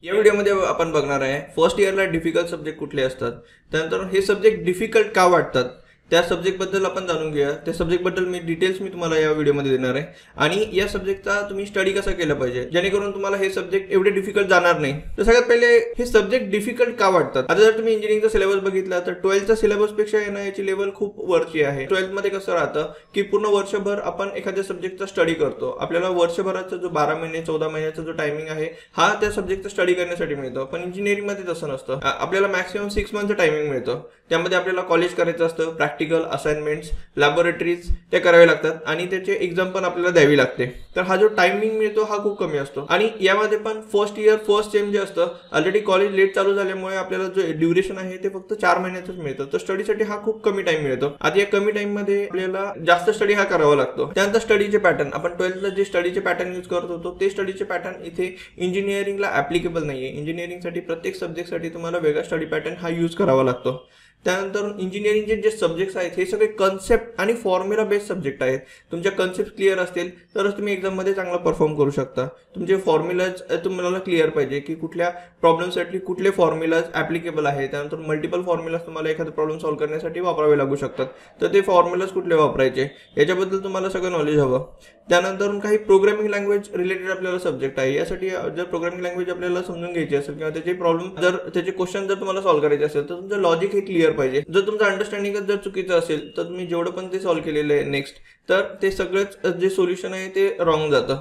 या व्हिडिओमध्ये आपण बघणार आहे फर्स्ट इयरला डिफिकल्ट सब्जेक्ट कुठले असतात, त्यानंतर हे सब्जेक्ट डिफिकल्ट का वाटतात त्या सब्जेक्टबद्दल आपण जाणून घेऊया। त्या सब्जेक्टबद्दल डिटेल्स मी तुम्हाला या व्हिडिओमध्ये देणार आहे आणि या सब्जेक्टचा तुम्ही स्टडी कसा केला पाहिजे जेणेकरून तुम्हाला हे सब्जेक्ट एवढे डिफिकल्ट जाणार नाही। तर सगळ्यात पहिले हे सब्जेक्ट डिफिकल्ट का वाटतात। आता जर तुम्ही इंजिनिअरिंगचा सिलेबस बघितला तर 12चा सिलेबसपेक्षा याची लेवल खूप वरची आहे। 12th मध्ये कसं राहतं की पूर्ण वर्षभर आपण एखाद्या सब्जेक्टचा स्टडी करतो। आपल्याला वर्षभराचा जो 12 महिने 14 महिन्याचा जो टायमिंग आहे हा त्या सब्जेक्टचा स्टडी करण्यासाठी मिळतो। पण इंजिनिअरिंग मध्ये तसं नसतं। आपल्याला मॅक्सिमम 6 मंथचं टायमिंग मिळतं। त्यामध्ये आपल्याला कॉलेज करायचं असतं, प्रॅक्टिकल, असाइनमेंट्स, लॅबोरेटरीज ते करावे लागतात आणि त्याचे एक्झाम पण आपल्याला द्यावी लागते। तर हा जो टायमिंग मिळतो हा खूप कमी असतो आणि यामध्ये पण फर्स्ट इयर फर्स्ट सेम जे असतं ऑलरेडी कॉलेज लेट चालू झाल्यामुळे आपल्याला जो ड्युरेशन आहे ते फक्त 4 महिन्याचंच मिळतं। तर स्टडीसाठी हा खूप कमी टाइम मिळतो। आता या कमी टाइम मध्ये आपल्याला जास्त स्टडी हा करावा लागतो। त्यानंतर स्टडीचे पॅटर्न, आपण 12th ला जे स्टडीचे पॅटर्न यूज करत होतो ते स्टडीचे पॅटर्न इथे इंजिनिअरिंगला ऍप्लिकेबल नाहीये। इंजिनिअरिंगसाठी प्रत्येक सब्जेक्टसाठी तुम्हाला वेगळा स्टडी पॅटर्न हा यूज करावा लागतो। त्यानंतर इंजिनिअरिंगचे जे सब्जेक्ट्स आहेत हे सगळे कन्सेप्ट आणि फॉर्म्युला बेस्ड सब्जेक्ट आहेत। तुमच्या कन्सेप्ट क्लिअर असतील तरच तुम्ही एक्झाममध्ये चांगला परफॉर्म करू शकता। तुमचे फॉर्म्युलाज तुम्हाला क्लिअर पाहिजे की कुठल्या प्रॉब्लेमसाठी कुठले फॉर्म्युलाज ऍप्लिकेबल आहे। त्यानंतर मल्टिपल फॉर्म्युलाज तुम्हाला एखादा प्रॉब्लेम सॉल्व्ह करण्यासाठी वापरावे लागू शकतात। तर ते फॉर्म्युलाज कुठले वापरायचे याच्याबद्दल तुम्हाला सगळं नॉलेज हवं। त्यानंतर काही प्रोग्रामिंग लँग्वेज रिलेटेड आपल्याला सब्जेक्ट आहे। यासाठी जर प्रोग्रामिंग लँग्वेज आपल्याला समजून घ्यायची असेल किंवा त्याचे प्रॉब्लेम जर त्याचे क्वेश्चन जर तुम्हाला सॉल्व्ह करायचे असेल तर तुमचं लॉजिक हे क्लिअर पाहिजे। जर तुमचं अंडरस्टँडिंगच जर चुकीचं असेल तर तुम्ही जेवढं पण ते सॉल्व्ह केलेलं आहे नेक्स्ट तर ते सगळंच जे सोल्युशन आहे ते रॉंग जातं।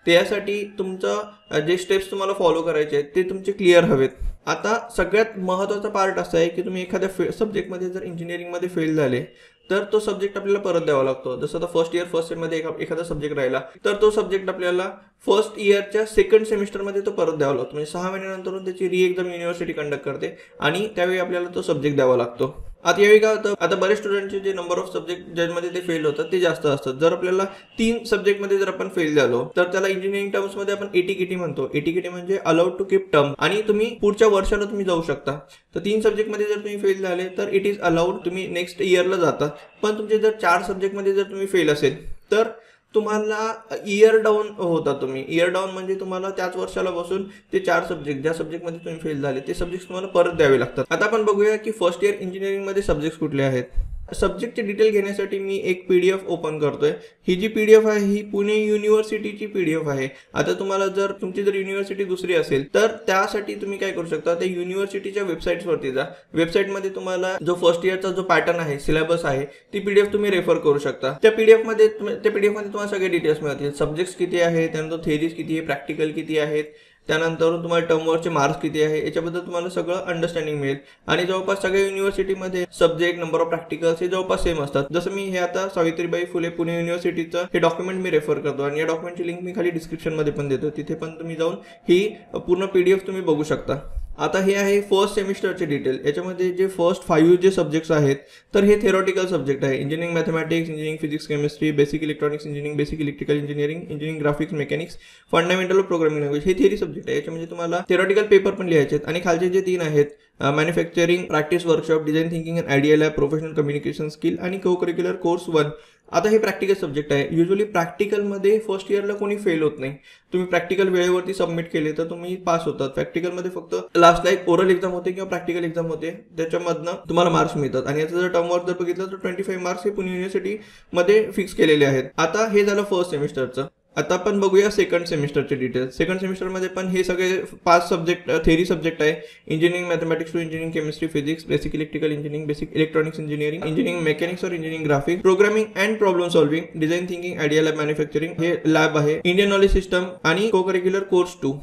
त्यासाठी तुमचं जे स्टेप्स तुम्हाला फॉलो करायचे आहेत ते तुमचे क्लिअर हवेत। आता सगळ्यात महत्त्वाचा पार्ट असा आहे की तुम्ही एखाद्या सब्जेक्टमध्ये जर इंजिनिअरिंगमध्ये फेल झाले तर तो सब्जेक्ट आपल्याला परत द्यावा लागतो। जसं आता फर्स्ट इयर फर्स्ट सेममध्ये एखादा सब्जेक्ट राहिला तर तो सब्जेक्ट आपल्याला फर्स्ट इयरच्या सेकंड सेमिस्टरमध्ये तो परत द्यावा लागतो। म्हणजे 6 महिन्यानंतर त्याची री एक्झाम युनिव्हर्सिटी कंडक्ट करते आणि त्यावेळी आपल्याला तो सब्जेक्ट द्यावा लागतो। आता यावेळी काय होतं, आता बरेच स्टुडंटचे जे नंबर ऑफ सब्जेक्ट ज्यामध्ये ते फेल होतात ते जास्त असतात। जर आपल्याला 3 सब्जेक्टमध्ये जर आपण फेल झालो तर त्याला इंजिनिअरिंग टर्म्समध्ये आपण एटीकेटी म्हणतो। एटीकेटी म्हणजे अलाउड टू कीप टर्म आणि तुम्ही पुढच्या वर्षाला तुम्ही जाऊ शकता। तर 3 सब्जेक्टमध्ये जर तुम्ही फेल झाले तर इट इज अलाउड, तुम्ही नेक्स्ट इयरला जाता। पण तुमचे जर 4 सब्जेक्टमध्ये जर तुम्ही फेल असेल तर तुम्हाला इयर डाऊन होता। तुम्ही इयर डाऊन म्हणजे तुम्हाला त्याच वर्षाला बसून ते 4 सब्जेक्ट ज्या सब्जेक्टमध्ये तुम्ही फेल झाले ते सब्जेक्ट तुम्हाला परत द्यावे लागतात। आता आपण बघूया की फर्स्ट इयर इंजिनिअरिंगमध्ये सब्जेक्ट कुठले आहेत। सब्जेक्टचे डिटेल घेण्यासाठी मी एक PDF ओपन करतोय। ही जी PDF आहे ही पुणे युनिव्हर्सिटीची PDF आहे। आता तुम्हाला जर तुमची जर युनिव्हर्सिटी दुसरी असेल तर त्यासाठी तुम्ही काय करू शकता, त्या युनिव्हर्सिटीच्या वेबसाईटवरती जा। वेबसाईटमध्ये तुम्हाला जो फर्स्ट इयरचा जो पॅटर्न आहे, सिलेबस आहे, ती PDF तुम्ही रेफर करू शकता। त्या PDF मध्ये तुम्हाला सगळे डिटेल्स मिळतील। सब्जेक्ट्स किती आहे, त्यानंतर थेरीज किती आहे, प्रॅक्टिकल किती आहेत, त्यानंतर तुम्हाला टर्मवरचे मार्क्स किती आहे याच्याबद्दल तुम्हाला सगळं अंडरस्टँडिंग मिळेल। आणि जवळपास सगळ्या युनिव्हर्सिटीमध्ये सब्जेक्ट, नंबर ऑफ प्रॅक्टिकल्स हे जवळपास सेम असतात। जसं मी हे आता सावित्रीबाई फुले पुणे युनिव्हर्सिटीचं हे डॉक्युमेंट मी रेफर करतो आणि या डॉक्युमेंटची लिंक मी खाली डिस्क्रिप्शनमध्ये पण देतो। तिथे पण तुम्ही जाऊन ही पूर्ण PDF तुम्ही बघू शकता। आता हे आहे फर्स्ट सेमिस्टरचे डिटेल। याच्यामध्ये जे फर्स्ट 5 जे सब्जेक्ट्स आहेत तर हे थेरॉटिकल सब्जेक्ट आहे। Engineering mathematics, engineering physics chemistry, basic electronics engineering, basic electrical engineering, engineering graphics mechanics, fundamental of programming language हे थेरी सब्जेक्ट आहे। याच्यामध्ये तुम्हाला थेरॉटिकल पेपर पण लिहायचे आहेत। आणि खालचे जे 3 आहेत manufacturing practice workshop, design thinking and idea lab, professional communication skill आणि को करिक्युलर कोर्स 1। आता हे प्रॅक्टिकल सब्जेक्ट आहे। युजली प्रॅक्टिकलमध्ये फर्स्ट इयरला कोणी फेल होत नाही। तुम्ही प्रॅक्टिकल वेळेवरती सबमिट केले तर तुम्ही पास होतात। प्रॅक्टिकलमध्ये फक्त लास्टला एक ओरल एक्झाम होते किंवा प्रॅक्टिकल एक्झाम होते, त्याच्यामधनं तुम्हाला मार्क्स मिळतात। आणि याचं जर टर्मवर जर बघितलं तर 25 मार्क्स हे पुणे युनिव्हर्सिटीमध्ये फिक्स केलेले आहेत। आता हे झालं फर्स्ट सेमिस्टरचं। आता आपण बघूया सेकंड सेमिस्टरचे डिटेल्स। सेकंड सेमिस्टरमध्ये पण हे सगळे 5 सब्जेक्ट थेरी सब्जेक्ट आहे। Engineering mathematics two engineering chemistry physics, basic electrical engineering, basic electronics engineering, engineering mechanics और engineering graphics, programming and problem solving, design thinking, idea lab, manufacturing हे lab आहे, Indian knowledge system आणि को curricular course 2।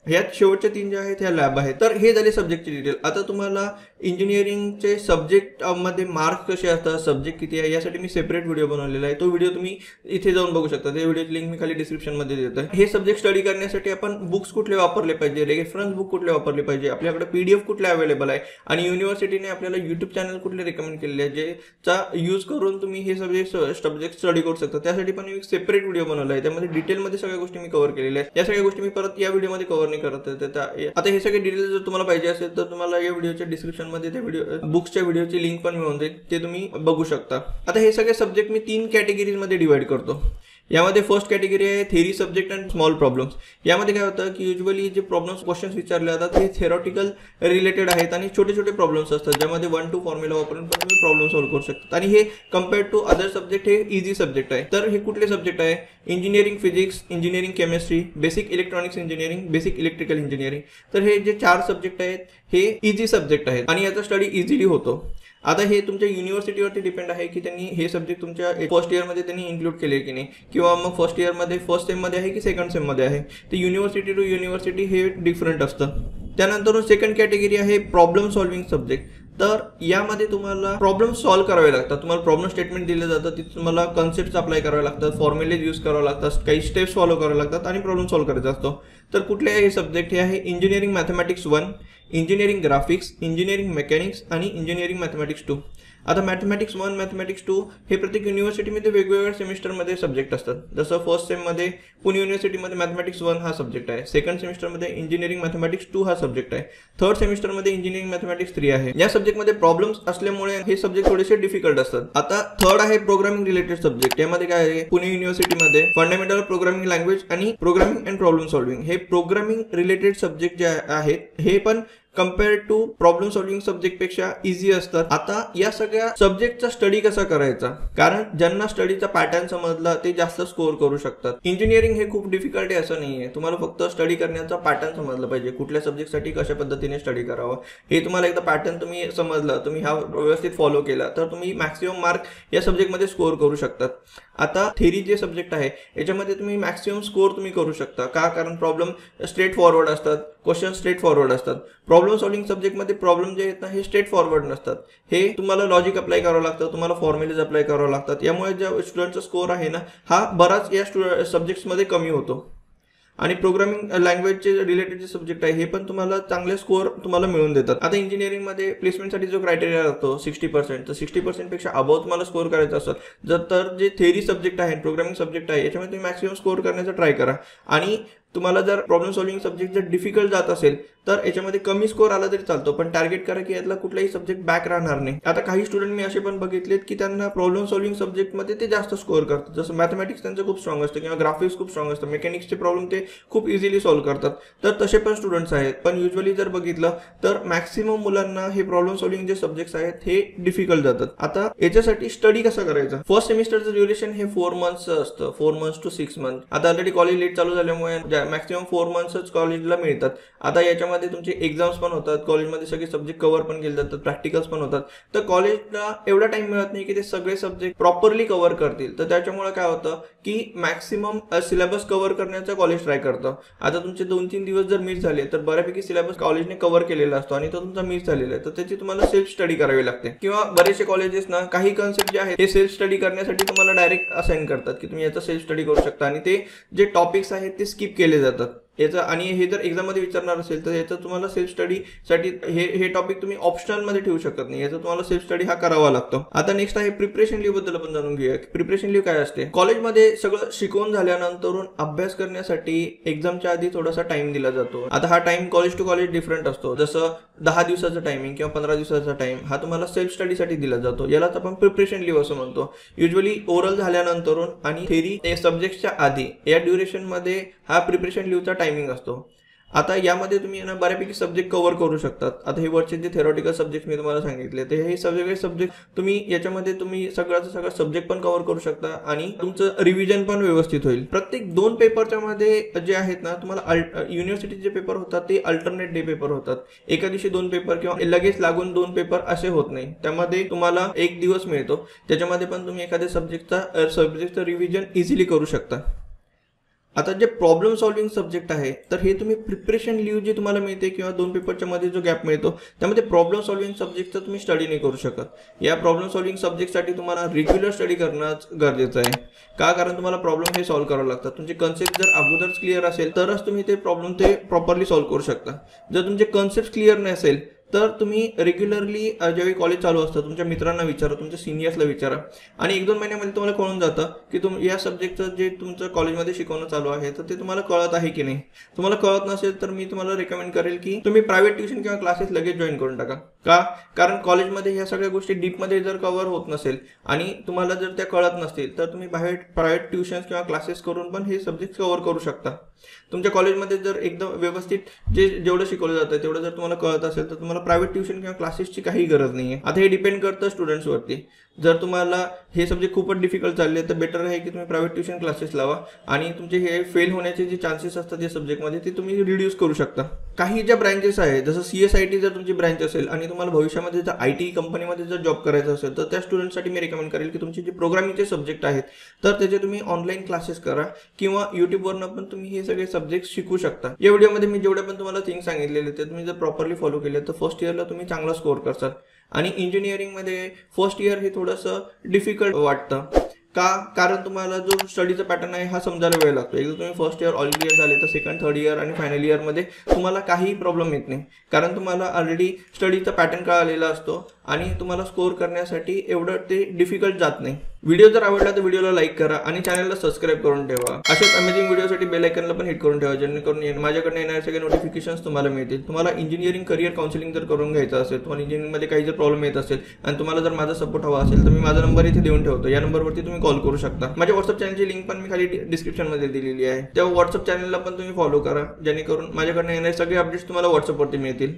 ह्यात शेवटच्या 3 जे आहेत ह्या लॅब आहेत। तर हे झाले सब्जेक्टचे डिटेल। आता तुम्हाला इंजिनिअरिंगचे सब्जेक्टमध्ये मार्क्स कसे असतात, सब्जेक्ट किती आहे यासाठी मी सेपरेट व्हिडिओ बनवलेला आहे। तो व्हिडिओ तुम्ही इथे जाऊन बघू शकता। त्या व्हिडिओची लिंक मी खाली डिस्क्रिप्शनमध्ये देतोय। हे सब्जेक्ट स्टडी करण्यासाठी आपण बुक्स कुठले वापरले पाहिजे, रेफरन्स बुक कुठले वापरले पाहिजे, आपल्याकडे PDF कुठले अवेलेबल आहे आणि युनिव्हर्सिटीने आपल्याला यूट्यूब चॅनल कुठले रेकमेंड केलेले आहे ज्याचा यूज करून तुम्ही हे सब्जेक्ट स्टडी करू शकता, त्यासाठी पण एक सेपरेट व्हिडिओ बनवला आहे। त्यामध्ये डिटेलमध्ये सगळ्या गोष्टी मी कव्हर केलेल्या आहेत। या सगळ्या गोष्टी मी परत या व्हिडिओमध्ये कव्हर नाही करत आहे। आता हे सगळे डिटेल्स जर तुम्हाला पाहिजे असेल तर तुम्हाला या व्हिडिओच्या डिस्क्रिप्शनमध्ये त्या बुक्सच्या व्हिडिओची लिंक पण मिळून जाईल, ते तुम्ही बघू शकता। आता हे सगळे सब्जेक्ट मी 3 कॅटेगरीजमध्ये डिवाइड करतो। यामध्ये फर्स्ट कॅटेगरी आहे theory subject and small problems. यामध्ये काय होतं की युजली जे प्रॉब्लेम्स क्वेश्चन्स विचारले जातात ते थेरॉटिकल रिलेटेड आहेत आणि छोटे छोटे प्रॉब्लेम्स असतात, ज्यामध्ये 1 to फॉर्म्युला वापरून पण तुम्ही प्रॉब्लेम सॉल्व्ह करू शकता. आणि हे कम्पेअर्ड टू अदर सब्जेक्ट हे इझी सब्जेक्ट आहे. तर हे कुठले सब्जेक्ट आहे? Engineering physics, engineering chemistry, basic electronics engineering, basic electrical engineering. तर हे जे 4 सब्जेक्ट आहेत हे इझी सब्जेक्ट आहेत आणि याचा स्टडी इझिली होतो. आता हे तुमच्या युनिव्हर्सिटीवरती डिपेंड आहे की त्यांनी हे सब्जेक्ट तुमच्या फर्स्ट इयरमध्ये त्यांनी इन्क्लूड केले की नाही, किंवा मग फर्स्ट इयरमध्ये फर्स्ट सेममध्ये आहे की सेकंड सेममध्ये आहे. ते युनिव्हर्सिटी टू युनिव्हर्सिटी हे डिफरंट असतं. त्यानंतर सेकंड कॅटेगरी आहे प्रॉब्लेम सॉल्व्हिंग सब्जेक्ट. तर यामध्ये तुम्हाला प्रॉब्लेम सॉल्व्ह करावे लागतात. तुम्हाला प्रॉब्लेम स्टेटमेंट दिलं जातं, तिथे तुम्हाला कन्सेप्ट अप्लाय करावे लागतात, फॉर्म्युलेज यूज करावे लागतात, काही स्टेप्स फॉलो करावे लागतात आणि प्रॉब्लेम सॉल्व्ह करायचा असतो. तर कुठले आहे हे सब्जेक्ट? हे आहे engineering mathematics 1, engineering graphics, engineering mechanics आणि इंजिनिअरिंग मॅथमॅटिक्स 2. आता मॅथमॅटिक्स 1, मॅथमॅटिक्स 2 हे प्रत्येक युनिव्हर्सिटीमध्ये वेगवेगळ्या सेमिस्टरमध्ये सब्जेक्ट असतात. जसं फर्स्ट सेममध्ये पुणे युनिव्हर्सिटीमध्ये मॅथमॅटिक्स 1 हा सब्जेक्ट आहे, सेकंड सेमिस्टरमध्ये इंजिनिअरिंग मॅथमॅटिक्स 2 हा सब्जेक्ट आहे, थर्ड सेमिस्टरमध्ये इंजिनिअरिंग मॅथमॅटिक्स 3 आहे. या सब्जेक्टमध्ये प्रॉब्लेम्स असल्यामुळे हे सब्जेक्ट थोडेसे डिफिकल्ट असतात. आता थर्ड आहे प्रोग्रामिंग रिलेटेड सब्जेक्ट. यामध्ये काय आहे? पुणे युनिव्हर्सिटीमध्ये फंडामेंटल प्रोग्रामिंग लँग्वेज आणि प्रोग्रामिंग अँड प्रॉब्लेम सॉल्व्हिंग हे प्रोग्रामिंग रिलेटेड सब्जेक्ट जे आहेत हे पण compared to problem solving subject पेक्षा इझी असतात. आता या सगळ्या सब्जेक्टचा स्टडी कसा करायचा? कारण ज्यांना स्टडीचा पॅटर्न समजला ते जास्त स्कोअर करू शकतात. इंजिनिअरिंग हे खूप डिफिकल्ट आहे असं नाहीये, तुम्हाला फक्त स्टडी करण्याचा पॅटर्न समजलं पाहिजे, कुठल्या सब्जेक्टसाठी कशा पद्धतीने स्टडी करावं हे तुम्हाला एकदा पॅटर्न तुम्ही समजलं, तुम्ही हा व्यवस्थित फॉलो केला तर तुम्ही मॅक्सिमम मार्क या सब्जेक्टमध्ये स्कोअर करू शकतात. आता थेरी जे सब्जेक्ट आहे याच्यामध्ये तुम्ही मॅक्सिमम स्कोअर तुम्ही करू शकता. का? कारण प्रॉब्लेम स्ट्रेट फॉरवर्ड असतात, क्वेश्चन स्ट्रेट फॉरवर्ड असतात. प्रॉब्लेम सॉल्व्हिंग सब्जेक्टमध्ये प्रॉब्लेम जे आहेत ना हे स्ट्रेट फॉरवर्ड नसतात, हे तुम्हाला लॉजिक अप्लाय करावं लागतं, तुम्हाला फॉर्म्युलेज अप्लाय करावं लागतात. यामुळे ज्या स्टुडंटचा स्कोअर आहे ना हा बराच या सब्जेक्ट्समध्ये कमी होतो. आणि प्रोग्रामिंग लँग्वेजचे रिलेटेड जे सब्जेक्ट आहे हे पण तुम्हाला चांगले स्कोअर तुम्हाला मिळून देतात. आता इंजिनिअरिंगमध्ये प्लेसमेंटसाठी जो क्रायटेरिया लागतो 60%, तर 60% पेक्षा अबाव तुम्हाला स्कोअर करायचा असेल तर जे थेरी सब्जेक्ट आहे, प्रोग्रामिंग सब्जेक्ट आहे याच्यामध्ये तुम्ही मॅक्सिमम स्कोअर करण्याचा ट्राय करा. आणि तुम्हाला जर प्रॉब्लेम सॉल्व्हिंग सब्जेक्ट जर डिफिकल्ट जात असेल तर याच्यामध्ये कमी स्कोअर आला तरी चालतो, पण टार्गेट करा की यातला कुठलाही सब्जेक्ट बॅक राहणार नाही. आता काही स्टुडंट मी असे पण बघितलेत की त्यांना प्रॉब्लेम सॉल्व्हिंग सब्जेक्टमध्ये ते जास्त स्कोअर करतात. जसं मॅथमॅटिक्स त्यांचं खूप स्ट्रॉंग असतं किंवा ग्राफिक्स खूप स्ट्रॉंग असतं, मेकॅनिक्सचे प्रॉब्लेम ते खूप इझिली सॉल्व्ह करतात. तर तसे पण स्टुडंट्स आहेत. पण युजली जर बघितलं तर मॅक्सिमम मुलांना हे प्रॉब्लेम सॉल्व्हिंग जे सब्जेक्ट्स आहेत हे डिफिकल्ट जातात. आता याच्यासाठी स्टडी कसा करायचा? फर्स्ट सेमिस्टरचं ड्युरेशन हे 4 months असतं, 4 months to 6 months. आता ऑलरेडी कॉलेज लेट चालू झाल्यामुळे मॅक्सिमम 4 months कॉलेजला मिळतात. आता याच्यामध्ये तुमचे एक्झाम्स पण होतात, कॉलेजमध्ये सगळे सब्जेक्ट कव्हर पण केले जातात, प्रॅक्टिकल्स पण होतात. तर कॉलेजला एवढा टाइम मिळत नाही की ते सगळे सब्जेक्ट प्रॉपरली कव्हर करतील. तर त्याच्यामुळे काय होतं की मॅक्सिमम सिलेबस कव्हर करण्याचा कॉलेज ट्राय करतं. आता तुमचे 2-3 दिवस जर मिस झाले तर बऱ्यापैकी सिलेबस कॉलेजने कव्हर केलेला असतो आणि तो तुमचा मिस झालेला आहे, तर त्याची तुम्हाला सेल्फ स्टडी करावी लागते. किंवा बरेचसे कॉलेजेस ना काही कन्सेप्ट जे आहेत ते सेल्फ स्टडी करण्यासाठी तुम्हाला डायरेक्ट असाइन करतात की तुम्ही याचा सेल्फ स्टडी करू शकता आणि ते जे टॉपिक्स आहेत ते स्किप केले जातात याचा. आणि हे जर एक्झाममध्ये विचारणार असेल तर याचं तुम्हाला सेल्फ स्टडीसाठी हे टॉपिक तुम्ही ऑप्शनलमध्ये ठेवू शकत नाही, याचा तुम्हाला सेल्फ स्टडी हा करावा लागतो. आता नेक्स्ट आहे प्रिपरेशन लीव्ह बद्दल आपण जाणून घेऊया. प्रिपरेशन लीव्ह काय असते? कॉलेजमध्ये सगळं शिकवून झाल्यानंतर अभ्यास करण्यासाठी एक्झामच्या आधी थोडासा टाइम दिला जातो. आता हा time college to college different असतो. जसं 10 दिवसाचा टायमिंग किंवा 15 दिवसाचा टाइम हा तुम्हाला सेल्फ स्टडीसाठी दिला जातो. यालाच आपण प्रिपरेशन लीव्ह असं म्हणतो. युजली ओरल झाल्यानंतर आणि थेरी सब्जेक्टच्या आधी या ड्युरेशनमध्ये हा प्रिपरेशन लीव्हचा टायमिंग असतो. आता यामध्ये तुम्ही ना बऱ्यापैकी सब्जेक्ट कव्हर करू शकतात. आता हे वरचे जे थेरॉटिकल सब्जेक्ट मी तुम्हाला सांगितले ते हे सगळे सब्जेक्ट तुम्ही याच्यामध्ये तुम्ही सगळं सब्जेक्ट पण कव्हर करू शकता आणि तुमचं रिव्हिजन पण व्यवस्थित होईल. प्रत्येक 2 पेपरच्या मध्ये जे आहेत ना तुम्हाला युनिव्हर्सिटीचे पेपर होतात ते अल्टरनेट डे पेपर होतात. एका दिवशी 2 पेपर किंवा लगेच लागून 2 पेपर असे होत नाही. त्यामध्ये तुम्हाला 1 दिवस मिळतो, त्याच्यामध्ये पण तुम्ही एखाद्या सब्जेक्टचं रिव्हिजन इझिली करू शकता. आता जे प्रॉब्लेम सॉल्व्हिंग सब्जेक्ट आहे तर हे तुम्ही प्रिपरेशन लीव्ह जे तुम्हाला मिळते किंवा 2 पेपरच्या मध्ये जो गॅप मिळतो त्यामध्ये प्रॉब्लेम सॉल्व्हिंग सब्जेक्टचं तुम्ही स्टडी नाही करू शकत. या प्रॉब्लेम सॉल्व्हिंग सब्जेक्टसाठी तुम्हाला रेग्युलर स्टडी करणं गरजेचं आहे. का? कारण तुम्हाला प्रॉब्लेम हे सॉल्व्ह करावे लागतात. तुमचे कन्सेप्ट जर अगोदरच क्लिअर असेल तरच तुम्ही ते प्रॉब्लेम ते प्रॉपरली सॉल्व्ह करू शकता. जर तुमचे कन्सेप्ट क्लिअर नसेल तर तुम्ही रेग्युलरली ज्यावेळी कॉलेज चालू असतं तुमच्या मित्रांना विचारा, तुमच्या सिनियर्सला विचारा आणि 1-2 महिन्यामध्ये तुम्हाला कळून जातं की या सब्जेक्टचं जे तुमचं कॉलेजमध्ये शिकवणं चालू आहे तर ते तुम्हाला कळत आहे की नाही. तुम्हाला कळत नसेल तर मी तुम्हाला रेकमेंड करेल की तुम्ही प्रायव्हेट ट्युशन किंवा क्लासेस लगेच जॉईन करून टाका. का? कारण कॉलेजमध्ये ह्या सगळ्या गोष्टी डीपमध्ये जर कव्हर होत नसेल आणि तुम्हाला जर त्या कळत नसतील तर तुम्ही प्रायव्हेट ट्युशन्स किंवा क्लासेस करून पण हे सब्जेक्ट कव्हर करू शकता. तुमच्या कॉलेजमध्ये जर एकदम व्यवस्थित जेवढं शिकवलं जातं तेवढं जर तुम्हाला कळत असेल तर तुम्हाला प्रायव्हेट ट्युशन किंवा क्लासेसची काही गरज नाही आहे. आता हे डिपेंड करतं स्टुडंट्सवरती. जर तुम्हाला हे सब्जेक्ट खूपच डिफिकल्ट चालले तर बेटर आहे की तुम्ही प्रायव्हेट ट्युशन क्लासेस लावा आणि तुमचे हे फेल होण्याचे जे चान्सेस असतात या सब्जेक्टमध्ये ते तुम्ही रिड्यूस करू शकता. काही ज्या ब्रँचेस आहेत जसं CSIT जर तुमची ब्रँच असेल आणि तुम्हाला भविष्यामध्ये जर IT कंपनीमध्ये जर जॉब करायचा असेल तर त्या स्टुडंटसाठी मी रेकमेंड करेल की तुमचे जे प्रोग्रामिंगचे सब्जेक्ट आहेत तर त्याचे तुम्ही ऑनलाईन क्लासेस करा किंवा यूट्यूबवरनं पण तुम्ही हे सगळे सब्जेक्ट शिकू शकता. या व्हिडिओमध्ये मी जेवढे पण तुम्हाला थिंग सांगितलेले ते तुम्ही जर प्रॉपरली फॉलो केले तर फर्स्ट इयरला तुम्ही चांगला स्कोअर करसाल. आणि इंजिनिअरिंगमध्ये फर्स्ट इयर हे थोडंसं डिफिकल्ट वाटतं. का? कारण तुम्हाला जो स्टडीचा पॅटर्न आहे हा समजायला वेळ लागतो. एकदा तुम्ही फर्स्ट इयर ऑल क्लिअर झाले तर सेकंड, थर्ड इयर आणि फायनल इयरमध्ये तुम्हाला काही प्रॉब्लेम येत नाही. कारण तुम्हाला ऑलरेडी स्टडीचा पॅटर्न कळालेला असतो आणि तुम्हाला स्कोअर करण्यासाठी एवढं ते डिफिकल्ट जात नाही. व्हिडिओ जर आवडला तर व्हिडिओला लाईक करा आणि चॅनलला सबस्क्राईब करून ठेवा. अशाच अमेझिंग व्हिडिओसाठी बेल आयकॉनला पण हिट करून ठेवा जेणेकरून माझ्याकडनं येणारे सगळे नोटिफिकेशन्स तुम्हाला मिळतील. तुम्हाला इंजिनिअरिंग करिअर काउन्सिलिंग जर करून घ्यायचं असेल, तुम्हाला इंजिनिअरिंगमध्ये काही जर प्रॉब्लेम येत असेल आणि तुम्हाला जर माझा सपोर्ट हवा असेल तर मी माझा नंबर इथे देऊन ठेवतो. या नंबरवरती तुम्ही कॉल करू शकता. माझ्या व्हॉट्सअप चॅनलची लिंक पण मी खाली डिस्क्रिप्शनमध्ये दिलेली आहे. त्या व्हॉट्सअप चॅनलला पण तुम्ही फॉलो करा जेणेकरून माझ्याकडनं येणारे सगळे अपडेट्स तुम्हाला व्हॉट्सअपवरती मिळतील.